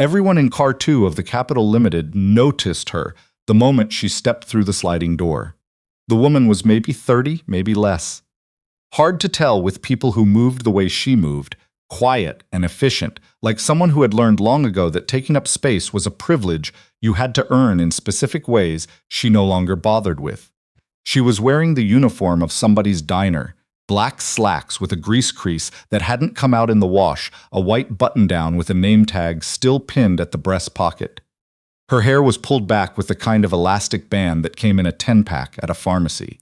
Everyone in Car 2 of the Capital Limited noticed her the moment she stepped through the sliding door. The woman was maybe 30, maybe less. Hard to tell with people who moved the way she moved, quiet and efficient, like someone who had learned long ago that taking up space was a privilege you had to earn in specific ways she no longer bothered with. She was wearing the uniform of somebody's diner, black slacks with a grease crease that hadn't come out in the wash, a white button-down with a name tag still pinned at the breast pocket. Her hair was pulled back with the kind of elastic band that came in a 10-pack at a pharmacy.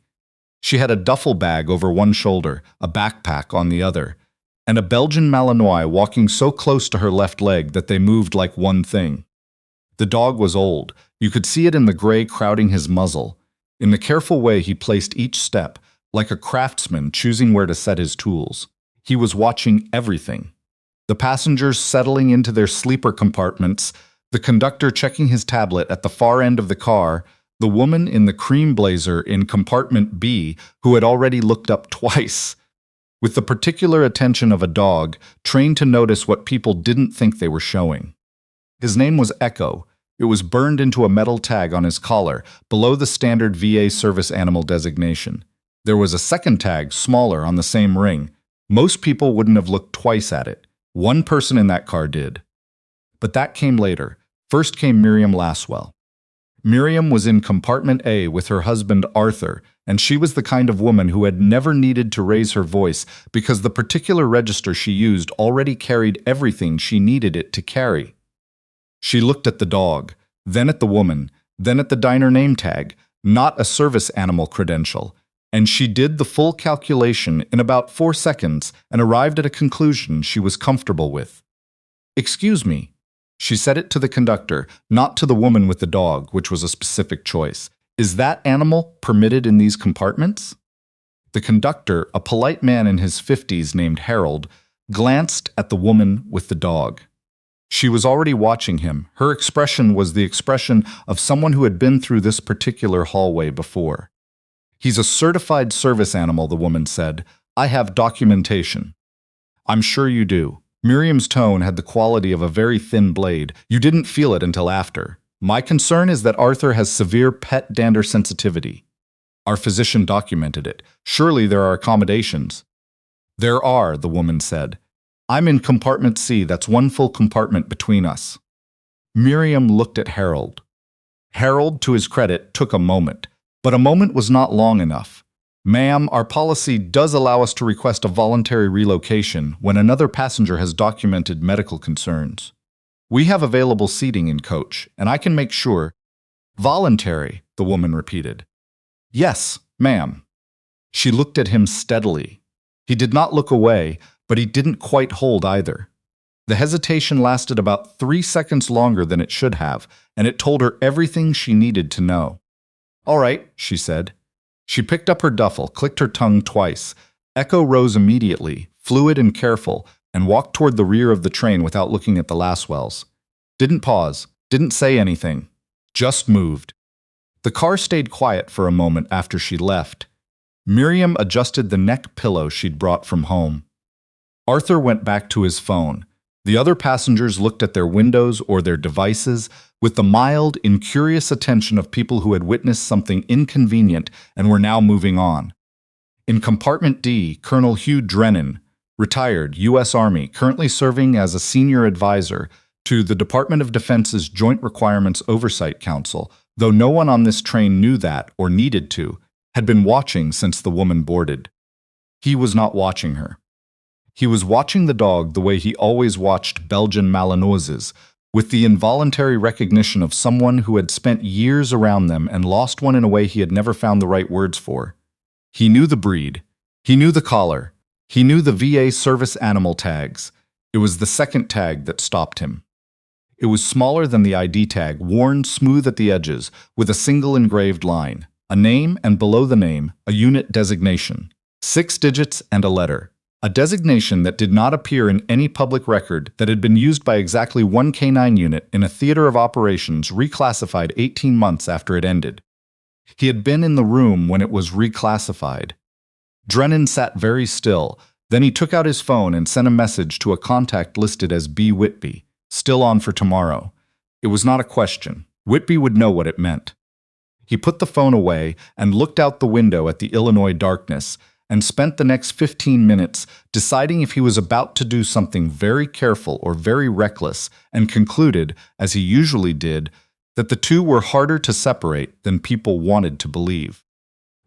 She had a duffel bag over one shoulder, a backpack on the other, and a Belgian Malinois walking so close to her left leg that they moved like one thing. The dog was old. You could see it in the gray crowding his muzzle, in the careful way he placed each step, like a craftsman choosing where to set his tools. He was watching everything. The passengers settling into their sleeper compartments, the conductor checking his tablet at the far end of the car, the woman in the cream blazer in compartment B who had already looked up twice. With the particular attention of a dog, trained to notice what people didn't think they were showing. His name was Echo. It was burned into a metal tag on his collar, below the standard VA service animal designation. There was a second tag, smaller, on the same ring. Most people wouldn't have looked twice at it. One person in that car did. But that came later. First came Miriam Laswell. Miriam was in compartment A with her husband Arthur, and she was the kind of woman who had never needed to raise her voice because the particular register she used already carried everything she needed it to carry. She looked at the dog, then at the woman, then at the diner name tag, not a service animal credential, and she did the full calculation in about 4 seconds and arrived at a conclusion she was comfortable with. "Excuse me." She said it to the conductor, not to the woman with the dog, which was a specific choice. "Is that animal permitted in these compartments?" The conductor, a polite man in his 50s named Harold, glanced at the woman with the dog. She was already watching him. Her expression was the expression of someone who had been through this particular hallway before. "He's a certified service animal," the woman said. "I have documentation." "I'm sure you do." Miriam's tone had the quality of a very thin blade. You didn't feel it until after. "My concern is that Arthur has severe pet dander sensitivity. Our physician documented it. Surely there are accommodations." "There are," the woman said. "I'm in compartment C. That's one full compartment between us." Miriam looked at Harold. Harold, to his credit, took a moment. But a moment was not long enough. "Ma'am, our policy does allow us to request a voluntary relocation when another passenger has documented medical concerns. We have available seating in coach, and I can make sure—" "Voluntary," the woman repeated. "Yes, ma'am." She looked at him steadily. He did not look away, but he didn't quite hold either. The hesitation lasted about 3 seconds longer than it should have, and it told her everything she needed to know. "All right," she said. She picked up her duffel, clicked her tongue twice. Echo rose immediately, fluid and careful, and walked toward the rear of the train without looking at the Laswells. Didn't pause, didn't say anything, just moved. The car stayed quiet for a moment after she left. Miriam adjusted the neck pillow she'd brought from home. Arthur went back to his phone. The other passengers looked at their windows or their devices with the mild, incurious attention of people who had witnessed something inconvenient and were now moving on. In compartment D, Colonel Hugh Drennan, retired U.S. Army, currently serving as a senior advisor to the Department of Defense's Joint Requirements Oversight Council, though no one on this train knew that or needed to, had been watching since the woman boarded. He was not watching her. He was watching the dog the way he always watched Belgian Malinoises, with the involuntary recognition of someone who had spent years around them and lost one in a way he had never found the right words for. He knew the breed. He knew the collar. He knew the VA service animal tags. It was the second tag that stopped him. It was smaller than the ID tag, worn smooth at the edges, with a single engraved line, a name, and below the name, a unit designation, 6 digits and a letter. A designation that did not appear in any public record, that had been used by exactly one K9 unit in a theater of operations reclassified 18 months after it ended. He had been in the room when it was reclassified. Drennan sat very still. Then he took out his phone and sent a message to a contact listed as B. Whitby, Still on for tomorrow. It was not a question. Whitby would know what it meant. He put the phone away and looked out the window at the Illinois darkness and spent the next 15 minutes deciding if he was about to do something very careful or very reckless, and concluded, as he usually did, that the two were harder to separate than people wanted to believe.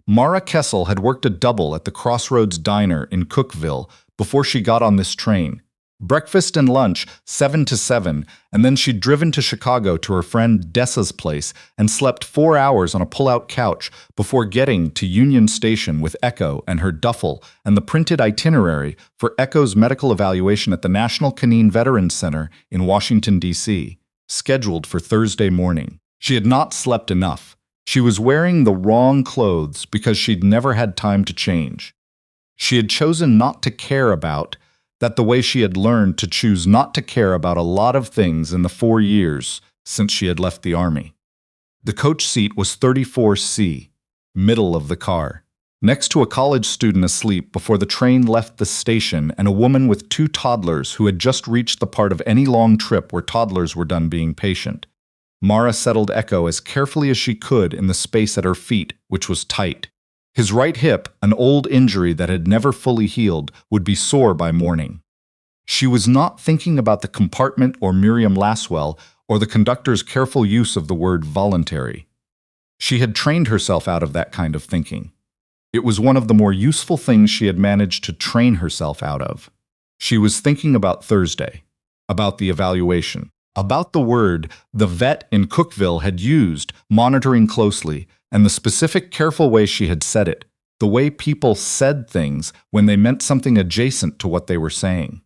Mara Kessel had worked a double at the Crossroads Diner in Cookeville before she got on this train. Breakfast and lunch, 7 to 7, and then she'd driven to Chicago to her friend Dessa's place and slept 4 hours on a pull-out couch before getting to Union Station with Echo and her duffel and the printed itinerary for Echo's medical evaluation at the National Canine Veterans Center in Washington, D.C., scheduled for Thursday morning. She had not slept enough. She was wearing the wrong clothes because she'd never had time to change. She had chosen not to care about that the way she had learned to choose not to care about a lot of things in the 4 years since she had left the Army. The coach seat was 34C, middle of the car, next to a college student asleep before the train left the station and a woman with 2 toddlers who had just reached the part of any long trip where toddlers were done being patient. Mara settled Echo as carefully as she could in the space at her feet, which was tight. His right hip, an old injury that had never fully healed, would be sore by morning. She was not thinking about the compartment or Miriam Laswell or the conductor's careful use of the word voluntary. She had trained herself out of that kind of thinking. It was one of the more useful things she had managed to train herself out of. She was thinking about Thursday, about the evaluation, about the word the vet in Cookeville had used, monitoring closely, and the specific careful way she had said it, the way people said things when they meant something adjacent to what they were saying.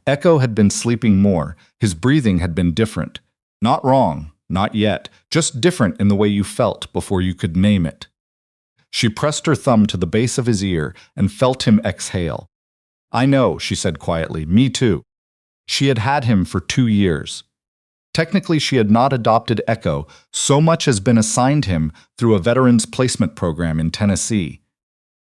Echo had been sleeping more. His breathing had been different. Not wrong, not yet, just different in the way you felt before you could name it. She pressed her thumb to the base of his ear and felt him exhale. "I know," she said quietly, "me too." She had had him for 2 years. Technically, she had not adopted Echo. So much has been assigned him through a veterans placement program in Tennessee.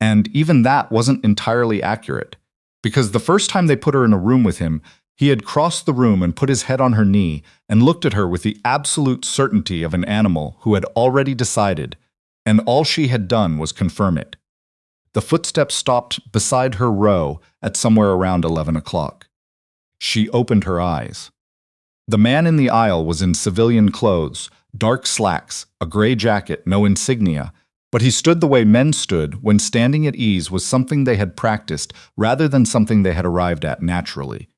And even that wasn't entirely accurate, because the first time they put her in a room with him, he had crossed the room and put his head on her knee and looked at her with the absolute certainty of an animal who had already decided, and all she had done was confirm it. The footsteps stopped beside her row at somewhere around 11 o'clock. She opened her eyes. The man in the aisle was in civilian clothes, dark slacks, a gray jacket, no insignia, but he stood the way men stood when standing at ease was something they had practiced rather than something they had arrived at naturally.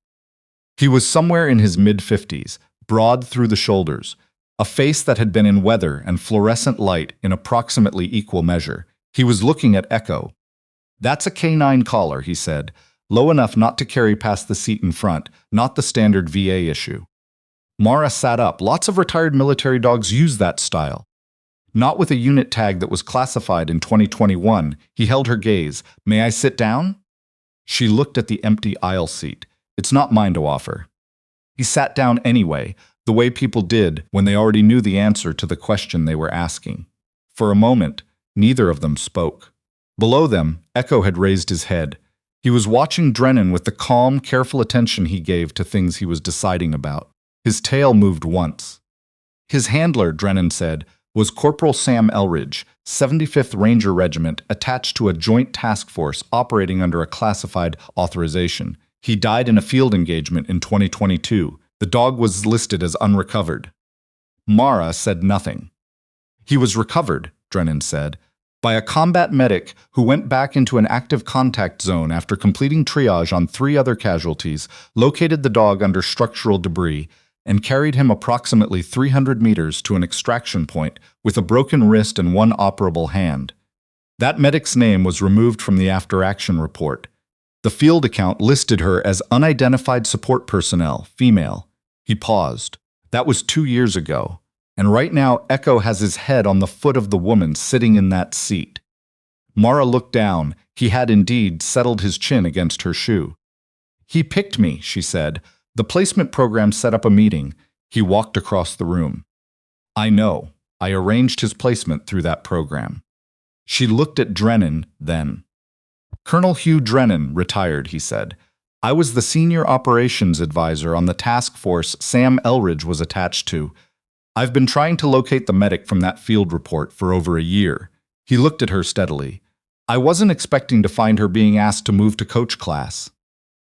He was somewhere in his mid-50s, broad through the shoulders, a face that had been in weather and fluorescent light in approximately equal measure. He was looking at Echo. "That's a canine collar," he said, low enough not to carry past the seat in front, not the standard VA issue. Mara sat up. Lots of retired military dogs use that style. Not with a unit tag that was classified in 2021. He held her gaze. "May I sit down?" She looked at the empty aisle seat. "It's not mine to offer." He sat down anyway, the way people did when they already knew the answer to the question they were asking. For a moment, neither of them spoke. Below them, Echo had raised his head. He was watching Drennan with the calm, careful attention he gave to things he was deciding about. His tail moved once. His handler, Drennan said, was Corporal Sam Elridge, 75th Ranger Regiment, attached to a joint task force operating under a classified authorization. He died in a field engagement in 2022. The dog was listed as unrecovered. Mara said nothing. "He was recovered," Drennan said, "by a combat medic who went back into an active contact zone after completing triage on 3 other casualties, located the dog under structural debris, and carried him approximately 300 meters to an extraction point with a broken wrist and 1 operable hand. That medic's name was removed from the after-action report. The field account listed her as unidentified support personnel, female." He paused. "That was 2 years ago. And right now Echo has his head on the foot of the woman sitting in that seat." Mara looked down. He had indeed settled his chin against her shoe. "He picked me," she said. "The placement program set up a meeting." He walked across the room. "I know. I arranged his placement through that program." She looked at Drennan then. "Colonel Hugh Drennan, retired," he said. I was the senior operations advisor on the task force Sam Elridge was attached to. I've been trying to locate the medic from that field report for over a year. He looked at her steadily. I wasn't expecting to find her being asked to move to coach class.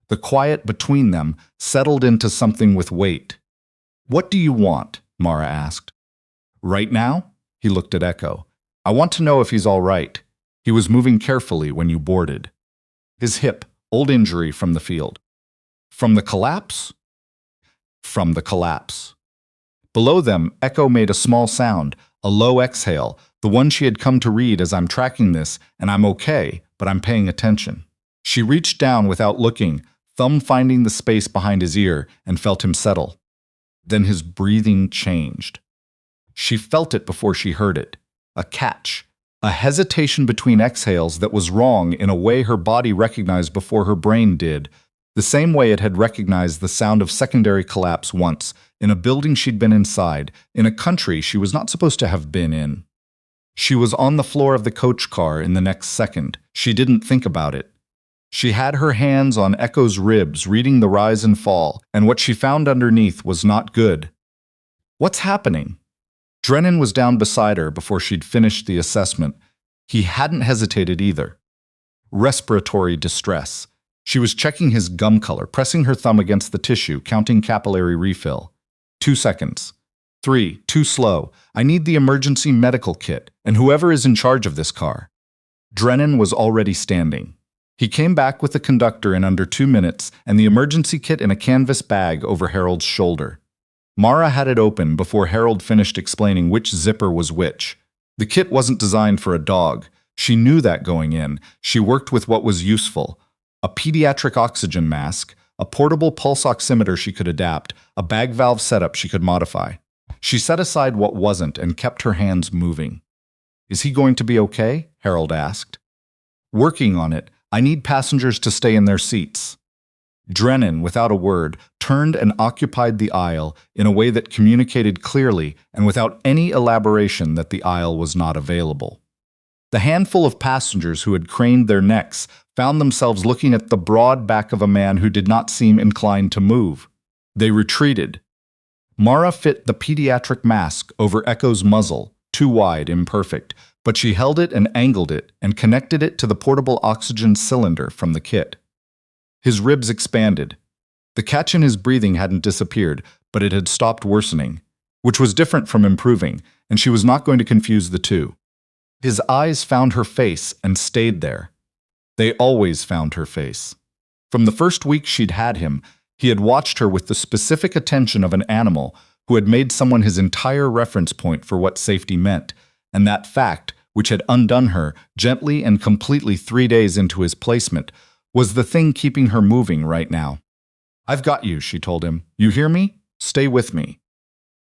The quiet between them settled into something with weight. What do you want? Mara asked. Right now? He looked at Echo. I want to know if he's all right. He was moving carefully when you boarded. His hip, old injury from the field. From the collapse? From the collapse. Below them, Echo made a small sound, a low exhale, the one she had come to read as I'm tracking this, and I'm okay, but I'm paying attention. She reached down without looking, thumb finding the space behind his ear, and felt him settle. Then his breathing changed. She felt it before she heard it. A catch. A hesitation between exhales that was wrong in a way her body recognized before her brain did, the same way it had recognized the sound of secondary collapse once, in a building she'd been inside, in a country she was not supposed to have been in. She was on the floor of the coach car in the next second. She didn't think about it. She had her hands on Echo's ribs, reading the rise and fall, and what she found underneath was not good. What's happening? Drennan was down beside her before she'd finished the assessment. He hadn't hesitated either. Respiratory distress. She was checking his gum color, pressing her thumb against the tissue, counting capillary refill. 2 seconds. 3, too slow. I need the emergency medical kit, and whoever is in charge of this car. Drennan was already standing. He came back with the conductor in under 2 minutes and the emergency kit in a canvas bag over Harold's shoulder. Mara had it open before Harold finished explaining which zipper was which. The kit wasn't designed for a dog. She knew that going in. She worked with what was useful. A pediatric oxygen mask, a portable pulse oximeter she could adapt, a bag valve setup she could modify. She set aside what wasn't and kept her hands moving. Is he going to be okay? Harold asked. Working on it. I need passengers to stay in their seats. Drennan, without a word, turned and occupied the aisle in a way that communicated clearly and without any elaboration that the aisle was not available. The handful of passengers who had craned their necks found themselves looking at the broad back of a man who did not seem inclined to move. They retreated. Mara fit the pediatric mask over Echo's muzzle, too wide, imperfect, but she held it and angled it and connected it to the portable oxygen cylinder from the kit. His ribs expanded. The catch in his breathing hadn't disappeared, but it had stopped worsening, which was different from improving, and she was not going to confuse the two. His eyes found her face and stayed there. They always found her face. From the first week she'd had him, he had watched her with the specific attention of an animal who had made someone his entire reference point for what safety meant, and that fact, which had undone her gently and completely 3 days into his placement, was the thing keeping her moving right now. I've got you, she told him. You hear me? Stay with me.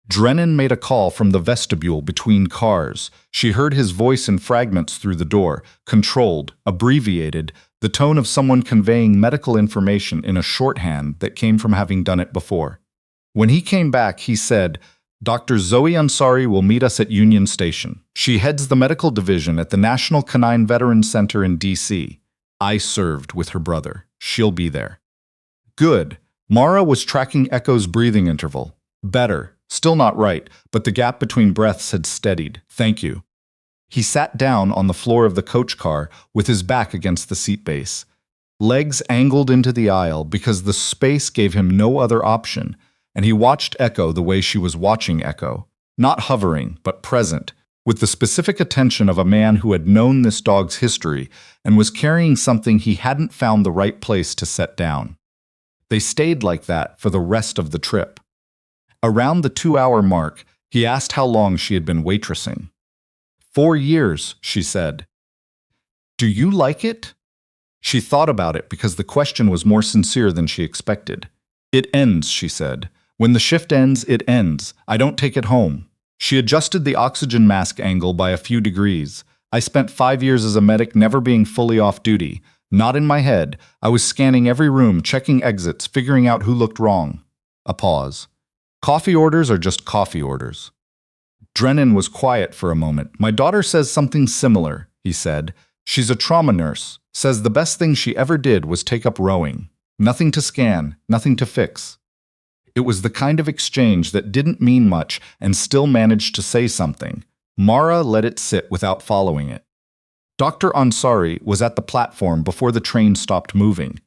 Drennan made a call from the vestibule between cars. She heard his voice in fragments through the door, controlled, abbreviated, the tone of someone conveying medical information in a shorthand that came from having done it before. When he came back, he said, Dr. Zoe Ansari will meet us at Union Station. She heads the medical division at the National Canine Veterans Center in D.C. I served with her brother. She'll be there. Good. Mara was tracking Echo's breathing interval. Better. Still not right, but the gap between breaths had steadied. Thank you. He sat down on the floor of the coach car with his back against the seat base. Legs angled into the aisle because the space gave him no other option, and he watched Echo the way she was watching Echo, not hovering, but present, with the specific attention of a man who had known this dog's history and was carrying something he hadn't found the right place to set down. They stayed like that for the rest of the trip. Around the 2-hour mark, he asked how long she had been waitressing. 4 years, she said. Do you like it? She thought about it because the question was more sincere than she expected. It ends, she said. When the shift ends, it ends. I don't take it home. She adjusted the oxygen mask angle by a few degrees. I spent 5 years as a medic never being fully off duty. Not in my head. I was scanning every room, checking exits, figuring out who looked wrong. A pause. Coffee orders are just coffee orders. Drennan was quiet for a moment. My daughter says something similar, he said. She's a trauma nurse. Says the best thing she ever did was take up rowing. Nothing to scan, nothing to fix. It was the kind of exchange that didn't mean much and still managed to say something. Mara let it sit without following it. Dr. Ansari was at the platform before the train stopped moving.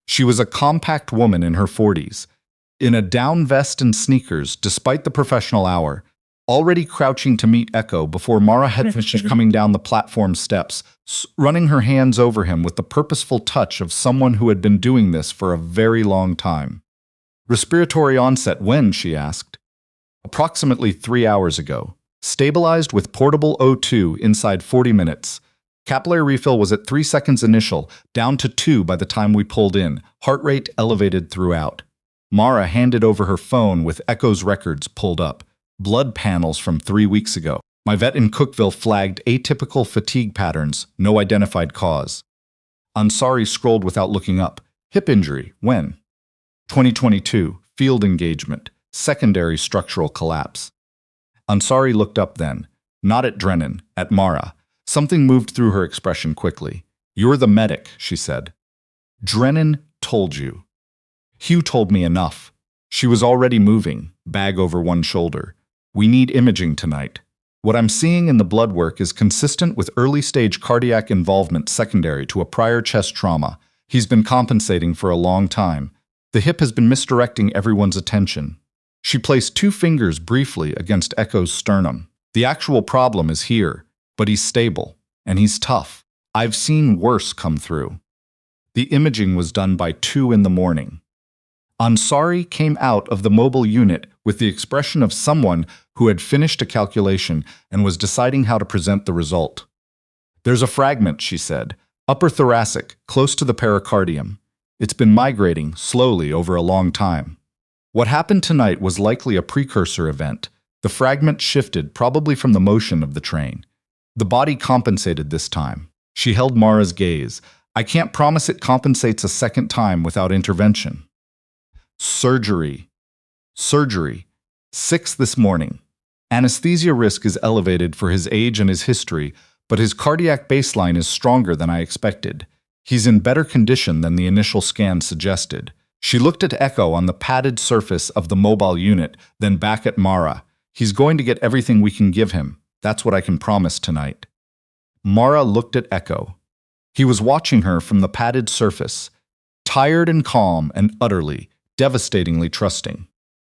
She was a compact woman in her 40s, in a down vest and sneakers despite the professional hour, already crouching to meet Echo before Mara had finished coming down the platform steps, running her hands over him with the purposeful touch of someone who had been doing this for a very long time. Respiratory onset when, she asked. Approximately 3 hours ago. Stabilized with portable O2 inside 40 minutes. Capillary refill was at 3 seconds initial, down to 2 by the time we pulled in, heart rate elevated throughout. Mara handed over her phone with Echo's records pulled up. Blood panels from 3 weeks ago. My vet in Cookville flagged atypical fatigue patterns, no identified cause. Ansari scrolled without looking up. Hip injury, when? 2022, field engagement, secondary structural collapse. Ansari looked up then, not at Drennan, at Mara. Something moved through her expression quickly. You're the medic, she said. Drennan told you. Hugh told me enough. She was already moving, bag over one shoulder. We need imaging tonight. What I'm seeing in the blood work is consistent with early-stage cardiac involvement secondary to a prior chest trauma. He's been compensating for a long time. The hip has been misdirecting everyone's attention. She placed 2 fingers briefly against Echo's sternum. The actual problem is here, but he's stable, and he's tough. I've seen worse come through. The imaging was done by 2 in the morning. Ansari came out of the mobile unit with the expression of someone who had finished a calculation and was deciding how to present the result. There's a fragment, she said, upper thoracic, close to the pericardium. It's been migrating slowly over a long time. What happened tonight was likely a precursor event. The fragment shifted, probably from the motion of the train. The body compensated this time. She held Mara's gaze. I can't promise it compensates a second time without intervention. Surgery. 6 this morning. Anesthesia risk is elevated for his age and his history, but his cardiac baseline is stronger than I expected. He's in better condition than the initial scan suggested. She looked at Echo on the padded surface of the mobile unit, then back at Mara. He's going to get everything we can give him. That's what I can promise tonight. Mara looked at Echo. He was watching her from the padded surface, tired and calm and utterly, devastatingly trusting.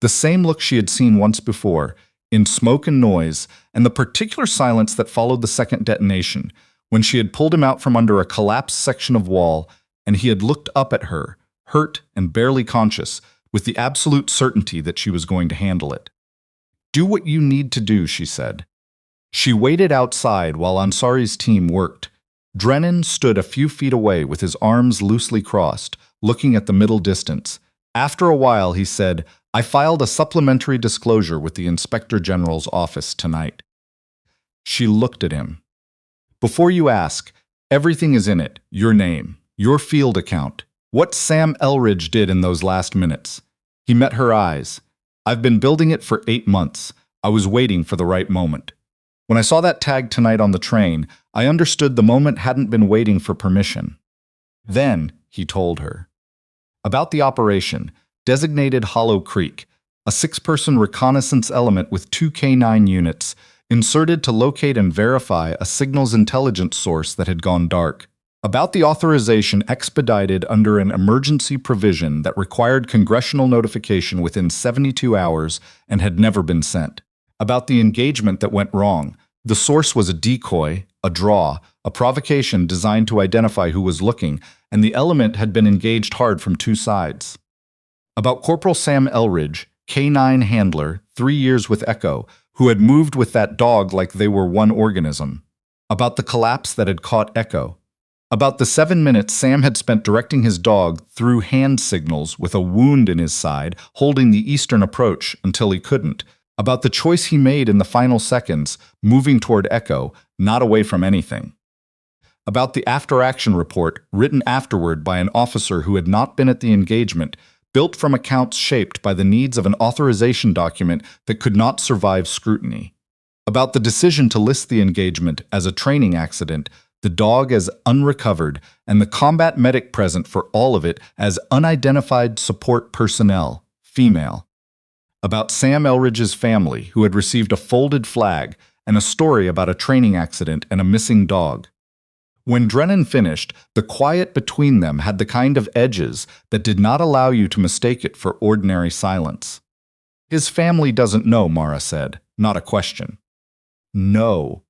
The same look she had seen once before, in smoke and noise, and the particular silence that followed the second detonation, when she had pulled him out from under a collapsed section of wall, and he had looked up at her, hurt and barely conscious, with the absolute certainty that she was going to handle it. Do what you need to do, she said. She waited outside while Ansari's team worked. Drennan stood a few feet away with his arms loosely crossed, looking at the middle distance. After a while, he said, I filed a supplementary disclosure with the Inspector General's office tonight. She looked at him. Before you ask, everything is in it. Your name, your field account, what Sam Elridge did in those last minutes. He met her eyes. I've been building it for 8 months. I was waiting for the right moment. When I saw that tag tonight on the train, I understood the moment hadn't been waiting for permission. Then, he told her. About the operation, designated Hollow Creek, a 6-person reconnaissance element with 2 K9 units, inserted to locate and verify a signals intelligence source that had gone dark. About the authorization expedited under an emergency provision that required congressional notification within 72 hours and had never been sent. About the engagement that went wrong. The source was a decoy, a draw, a provocation designed to identify who was looking, and the element had been engaged hard from 2 sides. About Corporal Sam Elridge, K9 handler, 3 years with Echo, who had moved with that dog like they were one organism. About the collapse that had caught Echo. About the 7 minutes Sam had spent directing his dog through hand signals with a wound in his side, holding the eastern approach until he couldn't. About the choice he made in the final seconds, moving toward Echo, not away from anything. About the after-action report, written afterward by an officer who had not been at the engagement, built from accounts shaped by the needs of an authorization document that could not survive scrutiny. About the decision to list the engagement as a training accident, the dog as unrecovered, and the combat medic present for all of it as unidentified support personnel, female. About Sam Elridge's family, who had received a folded flag, and a story about a training accident and a missing dog. When Drennan finished, the quiet between them had the kind of edges that did not allow you to mistake it for ordinary silence. His family doesn't know, Mara said, not a question. No.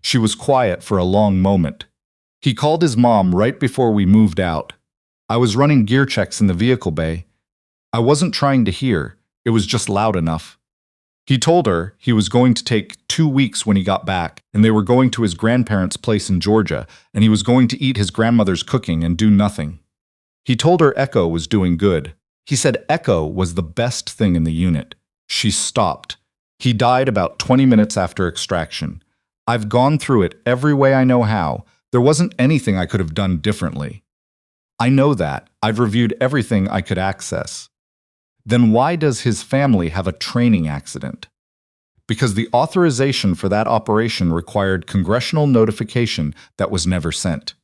She was quiet for a long moment. He called his mom right before we moved out. I was running gear checks in the vehicle bay. I wasn't trying to hear, it was just loud enough. He told her he was going to take 2 weeks when he got back, and they were going to his grandparents' place in Georgia, and he was going to eat his grandmother's cooking and do nothing. He told her Echo was doing good. He said Echo was the best thing in the unit. She stopped. He died about 20 minutes after extraction. I've gone through it every way I know how. There wasn't anything I could have done differently. I know that. I've reviewed everything I could access. Then why does his family have a training accident? Because the authorization for that operation required congressional notification that was never sent.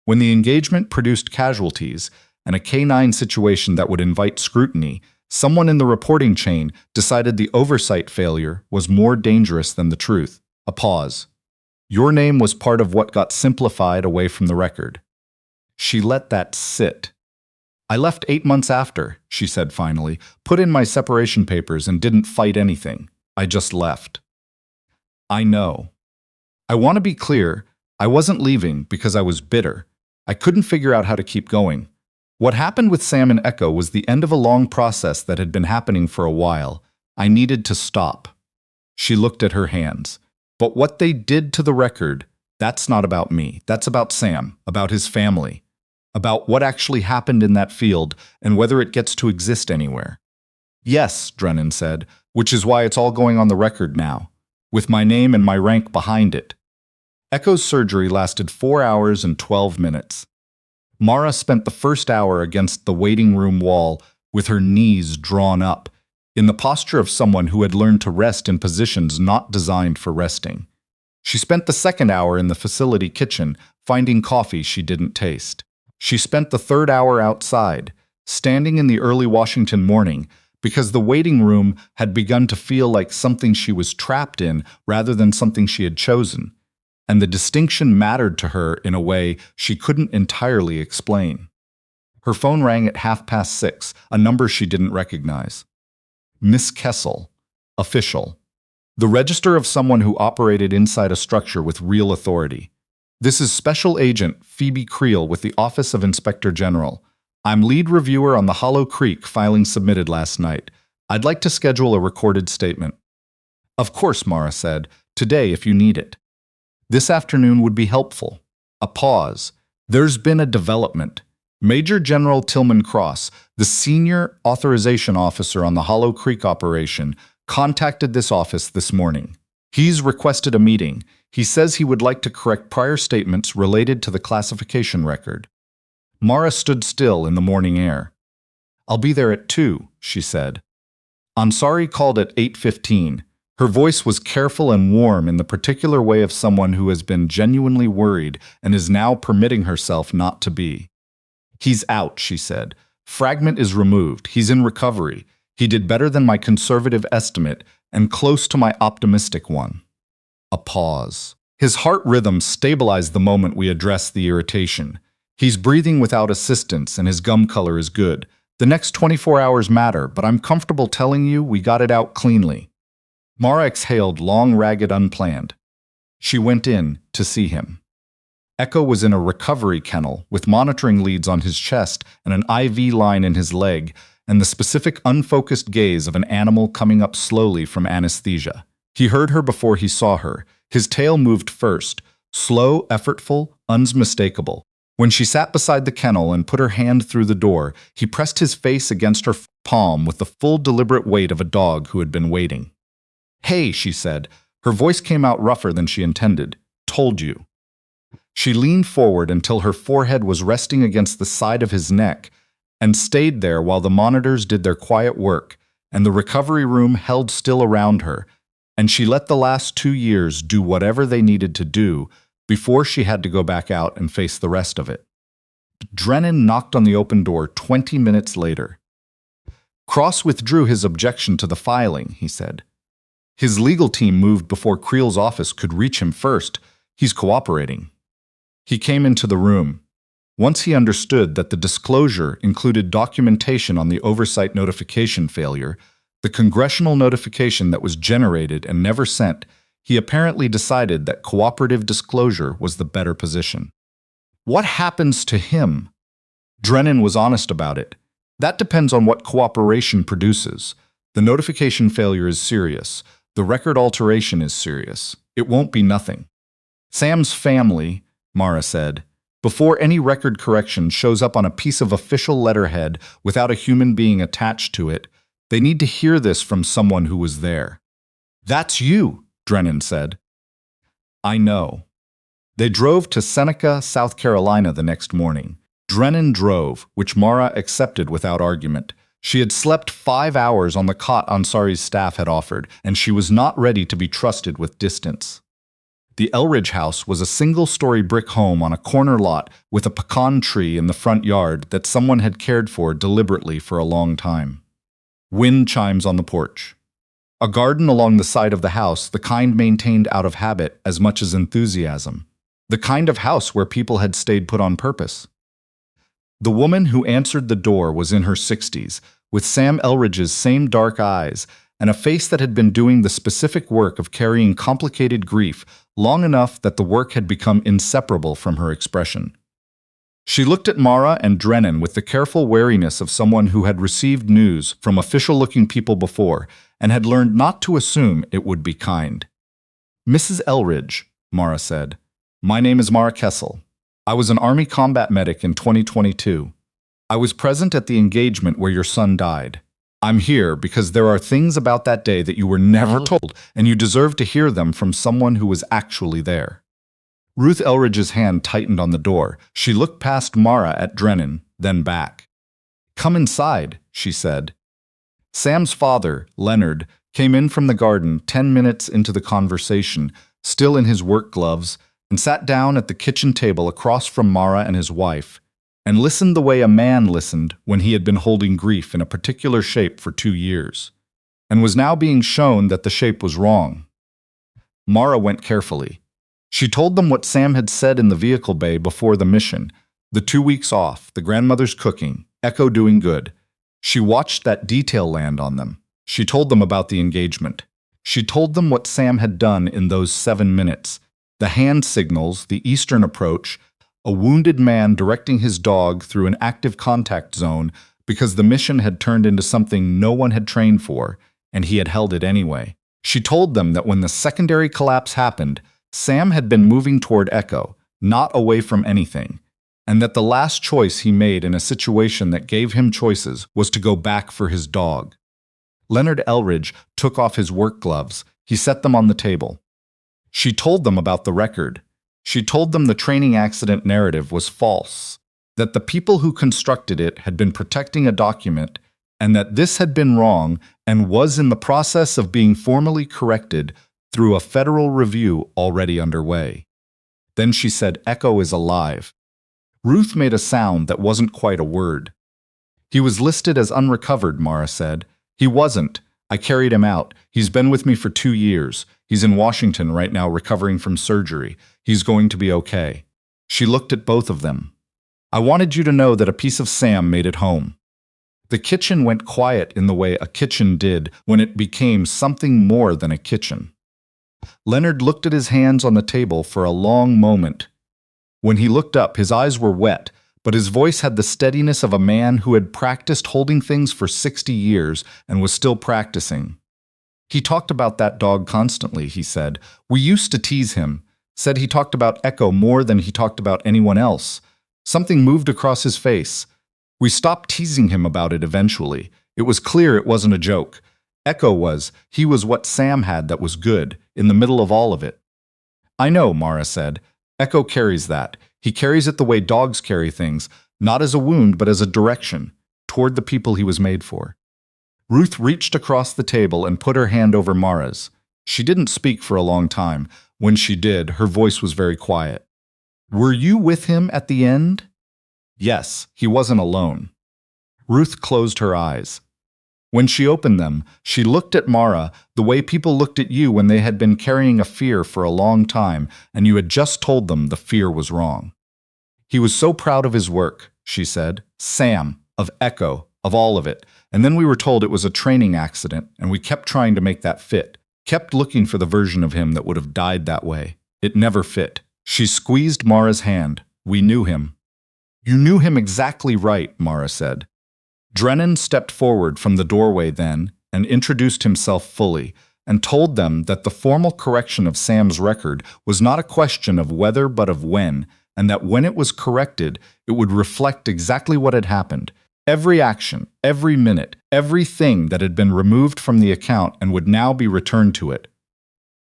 When the engagement produced casualties and a K-9 situation that would invite scrutiny, someone in the reporting chain decided the oversight failure was more dangerous than the truth. A pause. Your name was part of what got simplified away from the record. She let that sit. I left 8 months after, she said finally, put in my separation papers and didn't fight anything. I just left. I know. I want to be clear, I wasn't leaving because I was bitter. I couldn't figure out how to keep going. What happened with Sam and Echo was the end of a long process that had been happening for a while. I needed to stop. She looked at her hands. But what they did to the record, that's not about me. That's about Sam, about his family, about what actually happened in that field and whether it gets to exist anywhere. Yes, Drennan said, which is why it's all going on the record now, with my name and my rank behind it. Echo's surgery lasted 4 hours and 12 minutes. Mara spent the first hour against the waiting room wall with her knees drawn up, in the posture of someone who had learned to rest in positions not designed for resting. She spent the second hour in the facility kitchen, finding coffee she didn't taste. She spent the third hour outside, standing in the early Washington morning, because the waiting room had begun to feel like something she was trapped in rather than something she had chosen, and the distinction mattered to her in a way she couldn't entirely explain. Her phone rang at 6:30, a number she didn't recognize. Miss Kessel, official. The register of someone who operated inside a structure with real authority. This is Special Agent Phoebe Creel with the Office of Inspector General. I'm lead reviewer on the Hollow Creek filing submitted last night. I'd like to schedule a recorded statement. Of course, Mara said, today if you need it. This afternoon would be helpful. A pause. There's been a development. Major General Tillman Cross, the senior authorization officer on the Hollow Creek operation, contacted this office this morning. He's requested a meeting. He says he would like to correct prior statements related to the classification record. Mara stood still in the morning air. I'll be there at 2, she said. Ansari called at 8:15. Her voice was careful and warm in the particular way of someone who has been genuinely worried and is now permitting herself not to be. He's out, she said. Fragment is removed. He's in recovery. He did better than my conservative estimate and close to my optimistic one. A pause. His heart rhythm stabilized the moment we addressed the irritation. He's breathing without assistance and his gum color is good. The next 24 hours matter, but I'm comfortable telling you we got it out cleanly. Mara exhaled, long, ragged, unplanned. She went in to see him. Echo was in a recovery kennel with monitoring leads on his chest and an IV line in his leg and the specific unfocused gaze of an animal coming up slowly from anesthesia. He heard her before he saw her. His tail moved first, slow, effortful, unmistakable. When she sat beside the kennel and put her hand through the door, he pressed his face against her palm with the full deliberate weight of a dog who had been waiting. Hey, she said. Her voice came out rougher than she intended. Told you. She leaned forward until her forehead was resting against the side of his neck and stayed there while the monitors did their quiet work and the recovery room held still around her, and she let the last 2 years do whatever they needed to do before she had to go back out and face the rest of it. Drennan knocked on the open door 20 minutes later. Cross withdrew his objection to the filing, he said. His legal team moved before Creel's office could reach him first. He's cooperating. He came into the room. Once he understood that the disclosure included documentation on the oversight notification failure, the congressional notification that was generated and never sent, he apparently decided that cooperative disclosure was the better position. What happens to him? Drennan was honest about it. That depends on what cooperation produces. The notification failure is serious. The record alteration is serious. It won't be nothing. Sam's family, Mara said, before any record correction shows up on a piece of official letterhead without a human being attached to it, they need to hear this from someone who was there. That's you, Drennan said. I know. They drove to Seneca, South Carolina the next morning. Drennan drove, which Mara accepted without argument. She had slept 5 hours on the cot Ansari's staff had offered, and she was not ready to be trusted with distance. The Elridge house was a single-story brick home on a corner lot with a pecan tree in the front yard that someone had cared for deliberately for a long time. Wind chimes on the porch. A garden along the side of the house, the kind maintained out of habit as much as enthusiasm. The kind of house where people had stayed put on purpose. The woman who answered the door was in her 60s, with Sam Elridge's same dark eyes and a face that had been doing the specific work of carrying complicated grief long enough that the work had become inseparable from her expression. She looked at Mara and Drennan with the careful wariness of someone who had received news from official-looking people before and had learned not to assume it would be kind. Mrs. Elridge, Mara said, my name is Mara Kessel. I was an Army combat medic in 2022. I was present at the engagement where your son died. I'm here because there are things about that day that you were never told, and you deserve to hear them from someone who was actually there. Ruth Elridge's hand tightened on the door. She looked past Mara at Drennan, then back. Come inside, she said. Sam's father, Leonard, came in from the garden 10 minutes into the conversation, still in his work gloves, and sat down at the kitchen table across from Mara and his wife, and listened the way a man listened when he had been holding grief in a particular shape for 2 years, and was now being shown that the shape was wrong. Mara went carefully. She told them what Sam had said in the vehicle bay before the mission, the 2 weeks off, the grandmother's cooking, Echo doing good. She watched that detail land on them. She told them about the engagement. She told them what Sam had done in those 7 minutes, the hand signals, the Eastern approach, a wounded man directing his dog through an active contact zone because the mission had turned into something no one had trained for, and he had held it anyway. She told them that when the secondary collapse happened, Sam had been moving toward Echo, not away from anything, and that the last choice he made in a situation that gave him choices was to go back for his dog. Leonard Elridge took off his work gloves. He set them on the table. She told them about the record. She told them the training accident narrative was false, that the people who constructed it had been protecting a document, and that this had been wrong and was in the process of being formally corrected through a federal review already underway. Then she said, Echo is alive. Ruth made a sound that wasn't quite a word. He was listed as unrecovered, Mara said. He wasn't. I carried him out. He's been with me for 2 years. He's in Washington right now recovering from surgery. He's going to be okay. She looked at both of them. I wanted you to know that a piece of Sam made it home. The kitchen went quiet in the way a kitchen did when it became something more than a kitchen. Leonard looked at his hands on the table for a long moment. When he looked up, his eyes were wet, but his voice had the steadiness of a man who had practiced holding things for 60 years and was still practicing. He talked about that dog constantly, he said. We used to tease him. Said he talked about Echo more than he talked about anyone else. Something moved across his face. We stopped teasing him about it eventually. It was clear it wasn't a joke. Echo was. He was what Sam had that was good, in the middle of all of it. I know, Mara said. Echo carries that. He carries it the way dogs carry things, not as a wound but as a direction, toward the people he was made for. Ruth reached across the table and put her hand over Mara's. She didn't speak for a long time. When she did, her voice was very quiet. Were you with him at the end? Yes, he wasn't alone. Ruth closed her eyes. When she opened them, she looked at Mara the way people looked at you when they had been carrying a fear for a long time and you had just told them the fear was wrong. He was so proud of his work, she said. Sam, of Echo, of all of it. And then we were told it was a training accident, and we kept trying to make that fit. Kept looking for the version of him that would have died that way. It never fit. She squeezed Mara's hand. We knew him. You knew him exactly right, Mara said. Drennan stepped forward from the doorway then and introduced himself fully and told them that the formal correction of Sam's record was not a question of whether but of when, and that when it was corrected, it would reflect exactly what had happened. Every action, every minute, everything that had been removed from the account and would now be returned to it.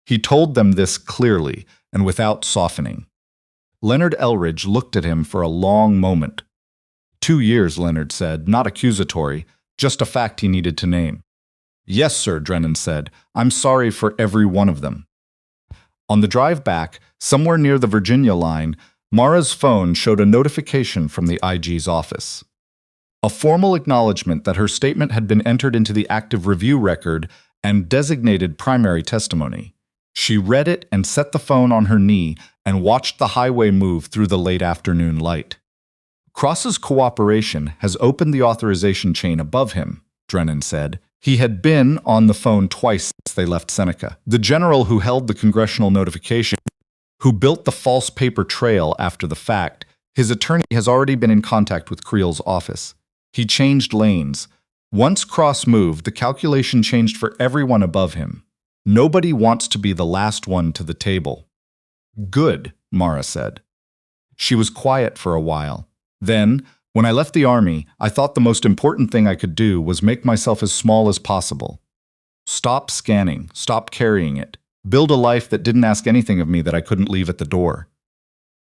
He told them this clearly and without softening. Leonard Elridge looked at him for a long moment. 2 years, Leonard said, not accusatory, just a fact he needed to name. Yes, sir, Drennan said. I'm sorry for every one of them. On the drive back, somewhere near the Virginia line, Mara's phone showed a notification from the IG's office. A formal acknowledgement that her statement had been entered into the active review record and designated primary testimony. She read it and set the phone on her knee and watched the highway move through the late afternoon light. Cross's cooperation has opened the authorization chain above him, Drennan said. He had been on the phone twice since they left Seneca. The general who held the congressional notification, who built the false paper trail after the fact, his attorney has already been in contact with Creel's office. He changed lanes. Once Cross moved, the calculation changed for everyone above him. Nobody wants to be the last one to the table. Good, Mara said. She was quiet for a while. Then, when I left the army, I thought the most important thing I could do was make myself as small as possible. Stop scanning, stop carrying it. Build a life that didn't ask anything of me that I couldn't leave at the door.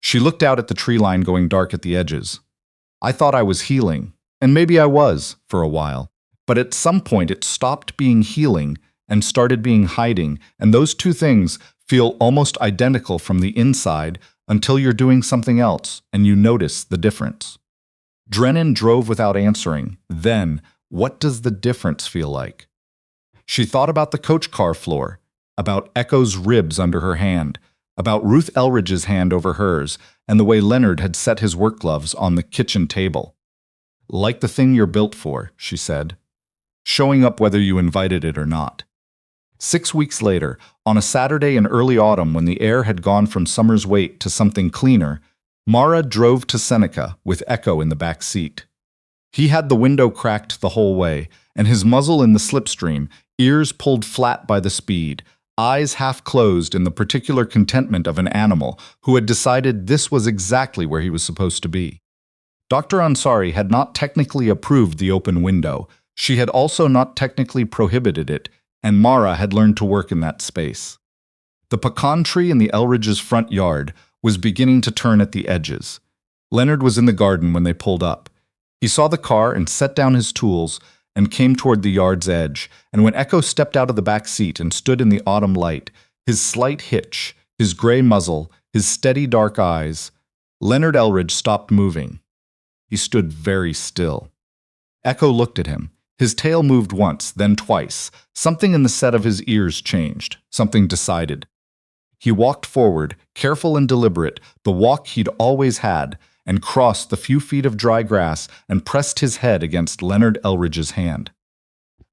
She looked out at the tree line going dark at the edges. I thought I was healing, and maybe I was, for a while. But at some point it stopped being healing and started being hiding, and those two things feel almost identical from the inside until you're doing something else and you notice the difference. Drennan drove without answering. Then, what does the difference feel like? She thought about the coach car floor, about Echo's ribs under her hand, about Ruth Elridge's hand over hers, and the way Leonard had set his work gloves on the kitchen table. Like the thing you're built for, she said. Showing up whether you invited it or not. 6 weeks later, on a Saturday in early autumn when the air had gone from summer's weight to something cleaner, Mara drove to Seneca with Echo in the back seat. He had the window cracked the whole way, and his muzzle in the slipstream, ears pulled flat by the speed, eyes half closed in the particular contentment of an animal who had decided this was exactly where he was supposed to be. Dr. Ansari had not technically approved the open window. She had also not technically prohibited it, and Mara had learned to work in that space. The pecan tree in the Elridge's front yard was beginning to turn at the edges. Leonard was in the garden when they pulled up. He saw the car and set down his tools and came toward the yard's edge, and when Echo stepped out of the back seat and stood in the autumn light, his slight hitch, his gray muzzle, his steady dark eyes, Leonard Elridge stopped moving. He stood very still. Echo looked at him. His tail moved once, then twice. Something in the set of his ears changed, something decided. He walked forward, careful and deliberate, the walk he'd always had, and crossed the few feet of dry grass and pressed his head against Leonard Elridge's hand.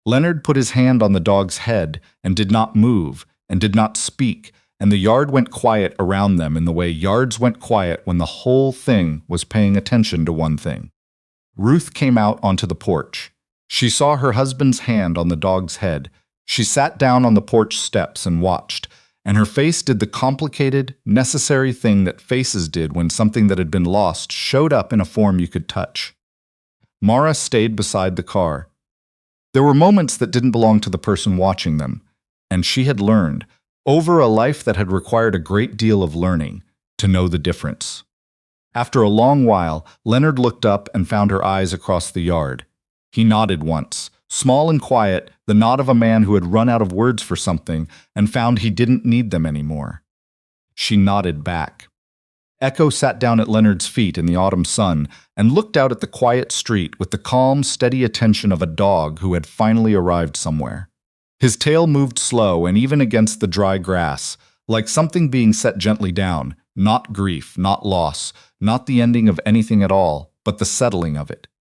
Leonard put his hand on the dog's head and did not move and did not speak, and the yard went quiet around them in the way yards went quiet when the whole thing was paying attention to one thing. Ruth came out onto the porch. She saw her husband's hand on the dog's head. She sat down on the porch steps and watched, and her face did the complicated, necessary thing that faces did when something that had been lost showed up in a form you could touch. Mara stayed beside the car. There were moments that didn't belong to the person watching them, and she had learned, over a life that had required a great deal of learning, to know the difference. After a long while, Leonard looked up and found her eyes across the yard. He nodded once, Small and quiet, the nod of a man who had run out of words for something and found he didn't need them anymore. She nodded back. Echo sat down at Leonard's feet in the autumn sun and looked out at the quiet street with the calm, steady attention of a dog who had finally arrived somewhere. His tail moved slow and even against the dry grass, like something being set gently down, not grief, not loss, not the ending of anything at all, but the settling of it.